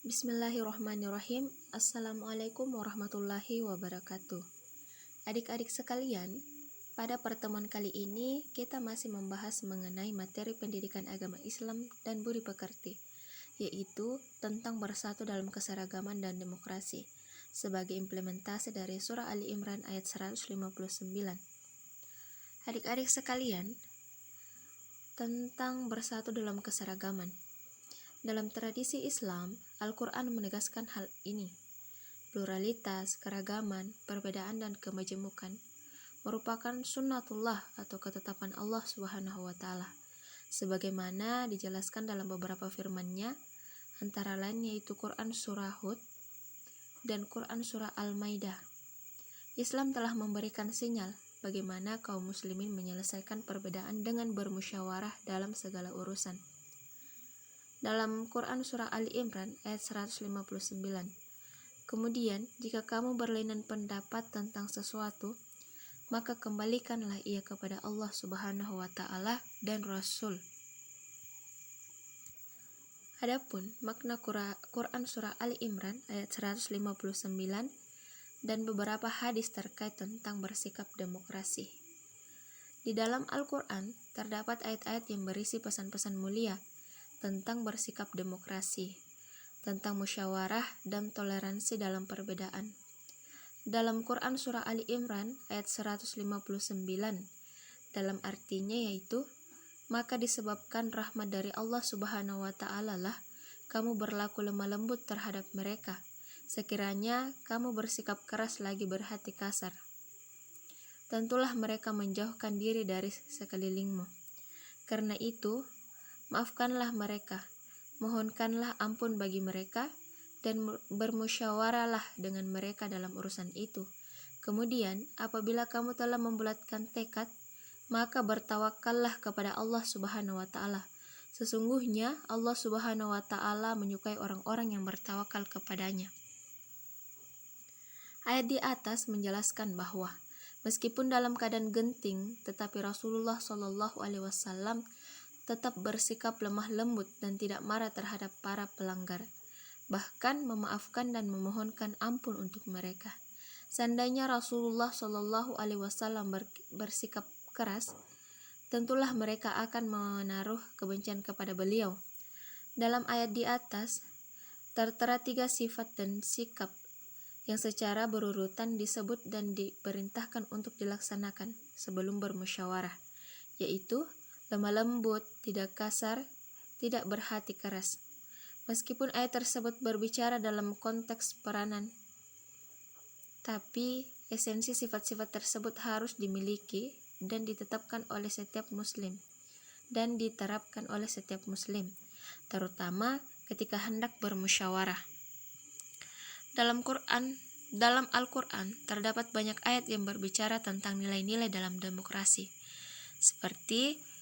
Bismillahirrahmanirrahim. Assalamualaikum warahmatullahi wabarakatuh. Adik-adik sekalian, pada pertemuan kali ini kita masih membahas mengenai materi pendidikan agama Islam dan budi pekerti, yaitu tentang bersatu dalam keseragaman dan demokrasi, sebagai implementasi dari surah Ali Imran ayat 159. Adik-adik sekalian, tentang bersatu dalam keseragaman. Dalam tradisi Islam, Al-Quran menegaskan hal ini. Pluralitas, keragaman, perbedaan, dan kemajemukan merupakan sunnatullah atau ketetapan Allah Subhanahu wa Ta'ala, sebagaimana dijelaskan dalam beberapa firman-Nya, antara lain yaitu Quran Surah Hud dan Quran Surah Al-Maidah. Islam telah memberikan sinyal bagaimana kaum muslimin menyelesaikan perbedaan dengan bermusyawarah dalam segala urusan. Dalam Quran Surah Ali Imran ayat 159, kemudian jika kamu berlainan pendapat tentang sesuatu, maka kembalikanlah ia kepada Allah Subhanahu wa Ta'ala dan Rasul. Adapun makna Quran Surah Ali Imran ayat 159 dan beberapa hadis terkait tentang bersikap demokrasi. Di dalam Al-Quran terdapat ayat-ayat yang berisi pesan-pesan mulia tentang bersikap demokrasi, tentang musyawarah dan toleransi dalam perbedaan. Dalam Quran Surah Ali Imran ayat 159, dalam artinya yaitu, maka disebabkan rahmat dari Allah Subhanahu wa Ta'ala lah kamu berlaku lemah lembut terhadap mereka, sekiranya kamu bersikap keras lagi berhati kasar. Tentulah mereka menjauhkan diri dari sekelilingmu. Karena itu, maafkanlah mereka, mohonkanlah ampun bagi mereka, dan bermusyawarahlah dengan mereka dalam urusan itu. Kemudian, apabila kamu telah membulatkan tekad, maka bertawakallah kepada Allah Subhanahu wa Ta'ala. Sesungguhnya Allah Subhanahu wa Ta'ala menyukai orang-orang yang bertawakal kepadanya. Ayat di atas menjelaskan bahwa meskipun dalam keadaan genting, tetapi Rasulullah Shallallahu Alaihi Wasallam tetap bersikap lemah lembut dan tidak marah terhadap para pelanggar, bahkan memaafkan dan memohonkan ampun untuk mereka. Seandainya Rasulullah Shallallahu Alaihi Wasallam bersikap keras, tentulah mereka akan menaruh kebencian kepada beliau. Dalam ayat di atas tertera 3 sifat dan sikap yang secara berurutan disebut dan diperintahkan untuk dilaksanakan sebelum bermusyawarah, yaitu lemah lembut, tidak kasar, tidak berhati keras. Meskipun ayat tersebut berbicara dalam konteks peranan, tapi esensi sifat-sifat tersebut harus dimiliki dan ditetapkan oleh setiap muslim dan diterapkan oleh setiap muslim, terutama ketika hendak bermusyawarah. Dalam Al-Quran terdapat banyak ayat yang berbicara tentang nilai-nilai dalam demokrasi, seperti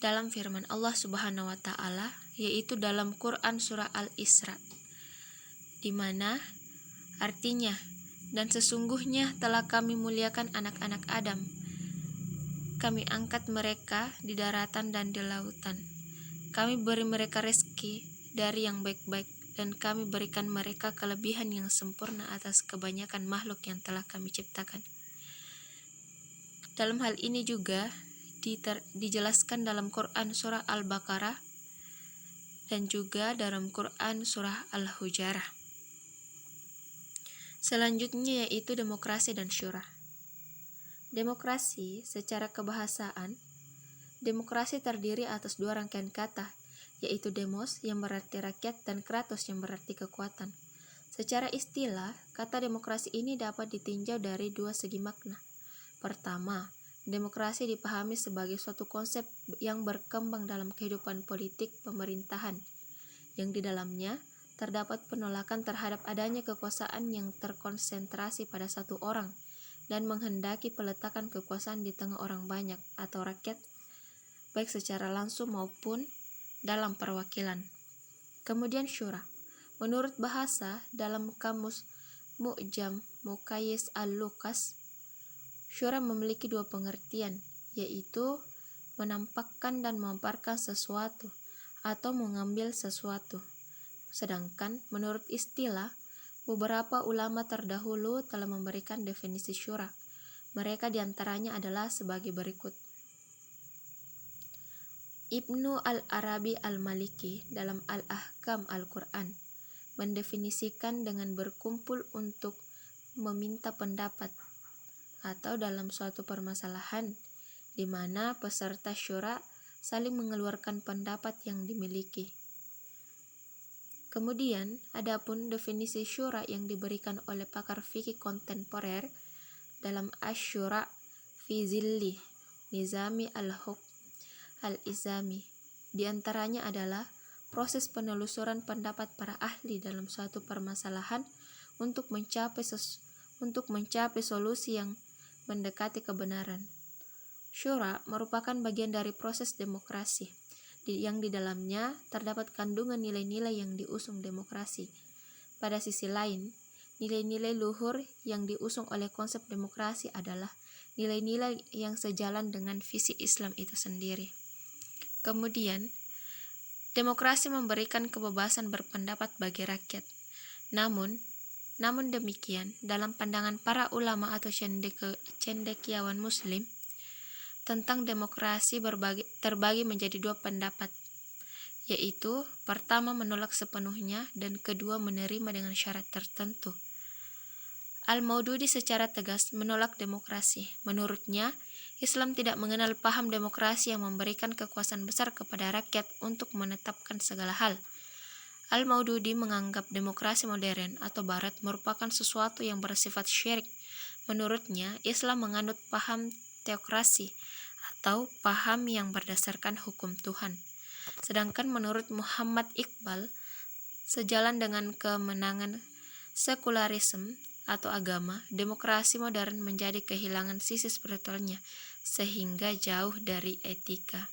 dalam firman Allah Subhanahu wa Ta'ala, yaitu dalam Quran Surah Al-Isra, di mana artinya, dan sesungguhnya telah kami muliakan anak-anak Adam. Kami angkat mereka di daratan dan di lautan. Kami beri mereka rezeki dari yang baik-baik, dan kami berikan mereka kelebihan yang sempurna atas kebanyakan makhluk yang telah kami ciptakan. Dalam hal ini juga dijelaskan dalam Quran Surah Al-Baqarah dan juga dalam Quran Surah Al-Hujarah. Selanjutnya yaitu demokrasi dan syura. Demokrasi secara kebahasaan, demokrasi terdiri atas 2 rangkaian kata, yaitu demos yang berarti rakyat dan kratos yang berarti kekuatan. Secara istilah, kata demokrasi ini dapat ditinjau dari 2 segi makna. Pertama, demokrasi dipahami sebagai suatu konsep yang berkembang dalam kehidupan politik pemerintahan, yang di dalamnya terdapat penolakan terhadap adanya kekuasaan yang terkonsentrasi pada satu orang dan menghendaki peletakan kekuasaan di tengah orang banyak atau rakyat, baik secara langsung maupun dalam perwakilan. Kemudian syura. Menurut bahasa dalam kamus Mu'jam Muqayyis Al-Lukas, syura memiliki 2 pengertian, yaitu menampakkan dan memaparkan sesuatu atau mengambil sesuatu. Sedangkan menurut istilah, beberapa ulama terdahulu telah memberikan definisi syura. Mereka diantaranya adalah sebagai berikut. Ibnu al-Arabi al-Maliki dalam Al-Ahkam Al-Quran mendefinisikan dengan berkumpul untuk meminta pendapat atau dalam suatu permasalahan di mana peserta syura saling mengeluarkan pendapat yang dimiliki. Kemudian, adapun definisi syura yang diberikan oleh pakar fikih kontemporer dalam Asy-Syura fi Zilli Nizami al-Hukm al-Izami, di antaranya adalah proses penelusuran pendapat para ahli dalam suatu permasalahan untuk mencapai solusi yang mendekati kebenaran. Syura merupakan bagian dari proses demokrasi, yang di dalamnya terdapat kandungan nilai-nilai yang diusung demokrasi. Pada sisi lain, nilai-nilai luhur yang diusung oleh konsep demokrasi adalah nilai-nilai yang sejalan dengan visi Islam itu sendiri. Kemudian, demokrasi memberikan kebebasan berpendapat bagi rakyat. Namun demikian, dalam pandangan para ulama atau cendekiawan muslim tentang demokrasi terbagi menjadi dua pendapat, yaitu pertama menolak sepenuhnya dan kedua menerima dengan syarat tertentu. Al-Maududi secara tegas menolak demokrasi. Menurutnya, Islam tidak mengenal paham demokrasi yang memberikan kekuasaan besar kepada rakyat untuk menetapkan segala hal. Al-Maududi menganggap demokrasi modern atau barat merupakan sesuatu yang bersifat syirik. Menurutnya, Islam menganut paham teokrasi atau paham yang berdasarkan hukum Tuhan. Sedangkan menurut Muhammad Iqbal, sejalan dengan kemenangan sekularisme atau agama, demokrasi modern menjadi kehilangan sisi spiritualnya sehingga jauh dari etika.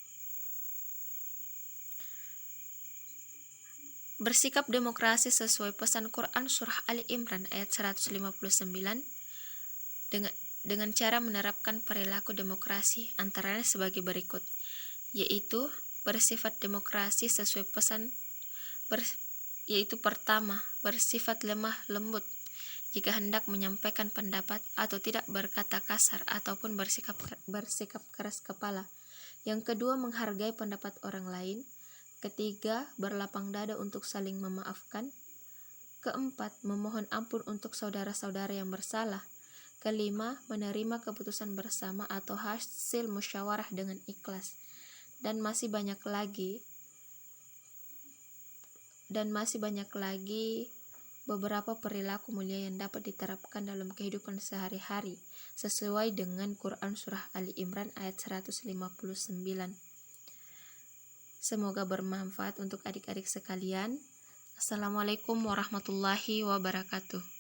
Bersikap demokrasi sesuai pesan Quran surah Ali Imran ayat 159 dengan cara menerapkan perilaku demokrasi antara lain sebagai berikut, yaitu bersifat demokrasi sesuai pesan yaitu pertama, bersifat lemah lembut jika hendak menyampaikan pendapat atau tidak berkata kasar ataupun bersikap keras kepala. Yang kedua, menghargai pendapat orang lain. Ketiga, berlapang dada untuk saling memaafkan. Keempat, memohon ampun untuk saudara-saudara yang bersalah. Kelima, menerima keputusan bersama atau hasil musyawarah dengan ikhlas. Dan masih banyak lagi beberapa perilaku mulia yang dapat diterapkan dalam kehidupan sehari-hari sesuai dengan Quran surah Ali Imran ayat 159. Semoga bermanfaat untuk adik-adik sekalian. Assalamualaikum warahmatullahi wabarakatuh.